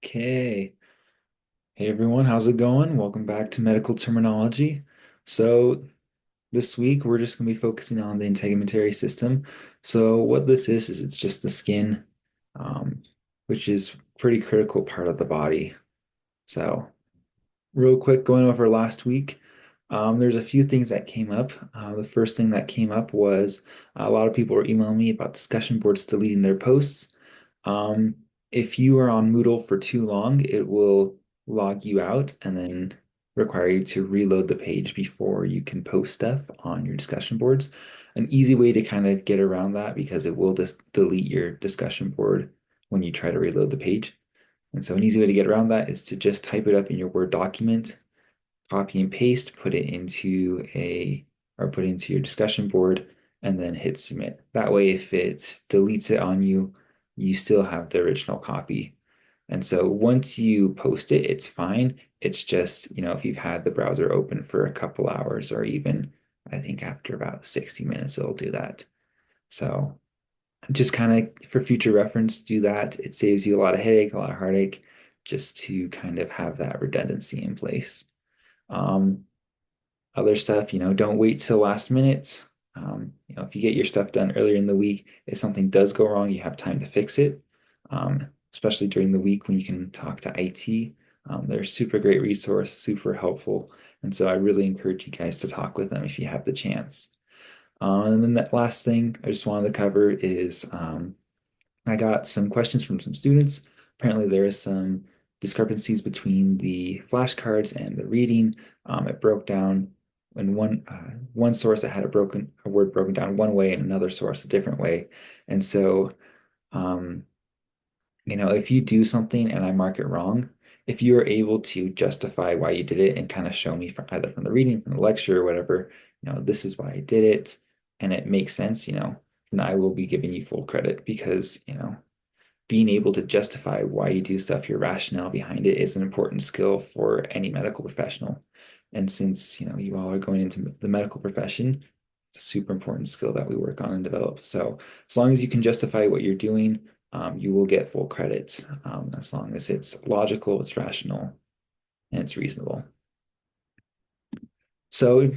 Okay. Hey everyone, how's it going? Welcome back to Medical Terminology. So this week we're just going to be focusing on the integumentary system. So what this is it's just the skin, um, which is pretty critical part of the body. So real quick, going over last week, there's a few things that came up. The first thing that came up was a lot of people were emailing me about discussion boards deleting their posts. Um, if you are on Moodle for too long, it will log you out and then require you to reload the page before you can post stuff on your discussion boards. An easy way to kind of get around that because it will just delete your discussion board when you try to reload the page. And so an easy way to get around that is to just type it up in your Word document, copy and paste, put it into your discussion board, and then hit submit. That way, if it deletes it on you, you still have the original copy. And so once you post it, it's fine. It's just, if you've had the browser open for a couple hours or even I think after about 60 minutes, it'll do that. So just kind of for future reference, do that. It saves you a lot of headache, a lot of heartache, just to kind of have that redundancy in place. Um, Other stuff, don't wait till last minute. If you get your stuff done earlier in the week, if something does go wrong, you have time to fix it. Especially during the week when you can talk to IT. They're a super great resource, super helpful. And so I really encourage you guys to talk with them if you have the chance. And then that last thing I just wanted to cover is I got some questions from some students. Apparently, there is some discrepancies between the flashcards and the reading. It broke down in one source it had a word broken down one way and another source a different way. And so, um, if you do something and I mark it wrong, if you are able to justify why you did it and kind of show me from either from the reading, from the lecture, or whatever, this is why I did it, and it makes sense, then I will be giving you full credit because, being able to justify why you do stuff, your rationale behind it is an important skill for any medical professional. And since, you all are going into the medical profession, it's a super important skill that we work on and develop. So as long as you can justify what you're doing, you will get full credit, as long as it's logical, it's rational, and it's reasonable. So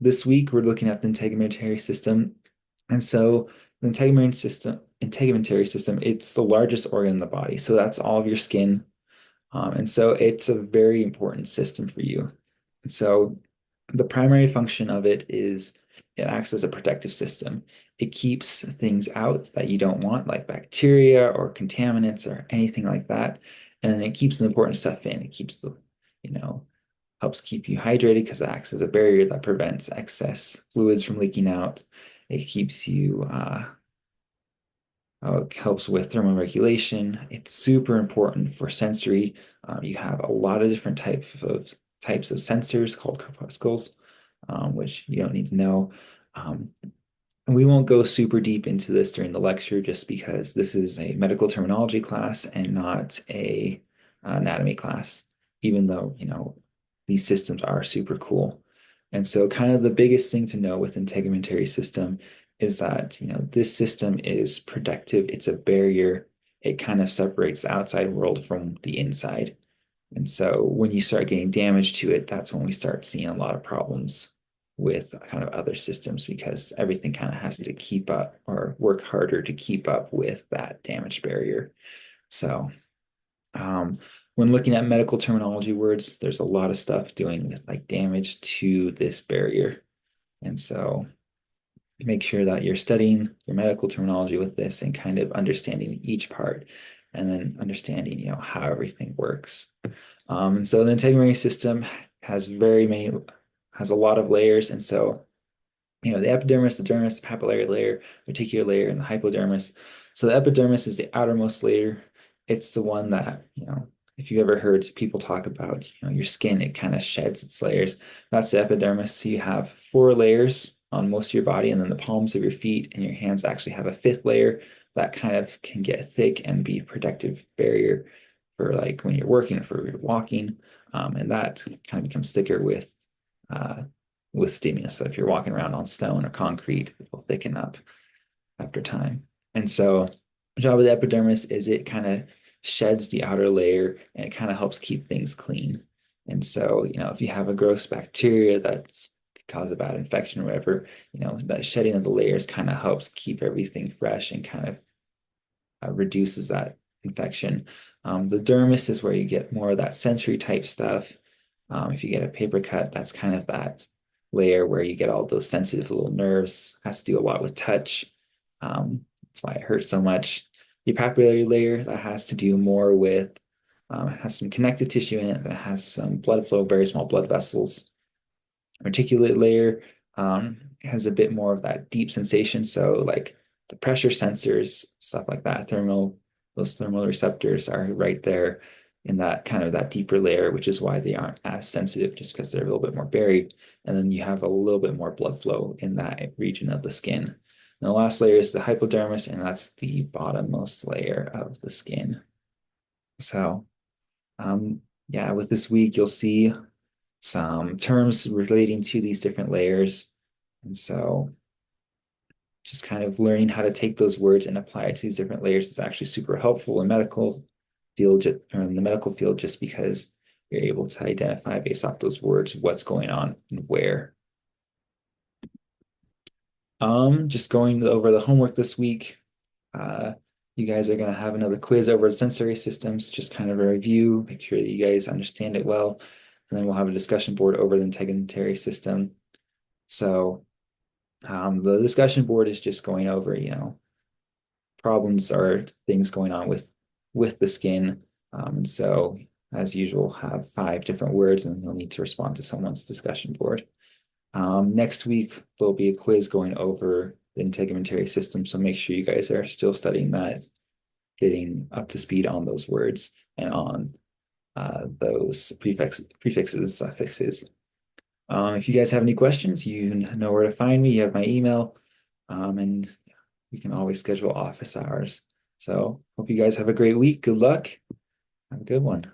this week we're looking at the integumentary system. And so the integumentary system, it's the largest organ in the body. So that's all of your skin. And so it's a very important system for you. And so the primary function of it is it acts as a protective system. It keeps things out that you don't want, like bacteria or contaminants or anything like that. And then it keeps the important stuff in. It keeps you know, helps keep you hydrated because it acts as a barrier that prevents excess fluids from leaking out. It keeps you it helps with thermoregulation. It's super important for sensory. You have a lot of different types of sensors called corpuscles, which you don't need to know. Um, and we won't go super deep into this during the lecture just because this is a medical terminology class and not a anatomy class, even though, these systems are super cool. And so kind of the biggest thing to know with integumentary system is that, this system is protective. It's a barrier. It kind of separates the outside world from the inside. And so when you start getting damage to it, that's when we start seeing a lot of problems with kind of other systems because everything kind of has to keep up or work harder to keep up with that damage barrier. So, um, when looking at medical terminology words, there's a lot of stuff doing with like damage to this barrier. And so make sure that you're studying your medical terminology with this and kind of understanding each part and then understanding, how everything works. And so the integumentary system has a lot of layers. And so, the epidermis, the dermis, the papillary layer, reticular layer, and the hypodermis. So the epidermis is the outermost layer. It's the one that, if you ever heard people talk about, your skin, it kind of sheds its layers. That's the epidermis. So you have four layers on most of your body, and then the palms of your feet and your hands actually have a fifth layer that kind of can get thick and be a protective barrier for like when you're working, for your walking. And that kind of becomes thicker uh, with stimulus. So if you're walking around on stone or concrete, it will thicken up after time. And so the job of the epidermis is it kind of sheds the outer layer and it kind of helps keep things clean. And so, if you have a gross bacteria that's cause a bad infection or whatever, that shedding of the layers kind of helps keep everything fresh and kind of reduces that infection. The dermis is where you get more of that sensory type stuff. If you get a paper cut, that's kind of that layer where you get all those sensitive little nerves. Has to do a lot with touch. That's why it hurts so much. The papillary layer, that has to do more with, it has some connective tissue in it that has some blood flow, very small blood vessels. Reticulate layer has a bit more of that deep sensation. So like the pressure sensors, stuff like that, those thermal receptors are right there in that kind of that deeper layer, which is why they aren't as sensitive, just because they're a little bit more buried. And then you have a little bit more blood flow in that region of the skin. And the last layer is the hypodermis, and that's the bottommost layer of the skin. So, yeah, with this week, you'll see some terms relating to these different layers. And so just kind of learning how to take those words and apply it to these different layers is actually super helpful in medical field or in the medical field, just because you're able to identify based off those words what's going on and where. Just going over the homework this week. Uh, you guys are going to have another quiz over sensory systems, just kind of a review, make sure that you guys understand it well. And then we'll have a discussion board over the integumentary system. So the discussion board is just going over, problems or things going on with the skin. And so, as usual, have 5 different words, and you'll need to respond to someone's discussion board. Next week, there'll be a quiz going over the integumentary system. So make sure you guys are still studying that, getting up to speed on those words and on those prefixes, suffixes. If you guys have any questions, you know where to find me. You have my email, and you can always schedule office hours. So hope you guys have a great week. Good luck. Have a good one.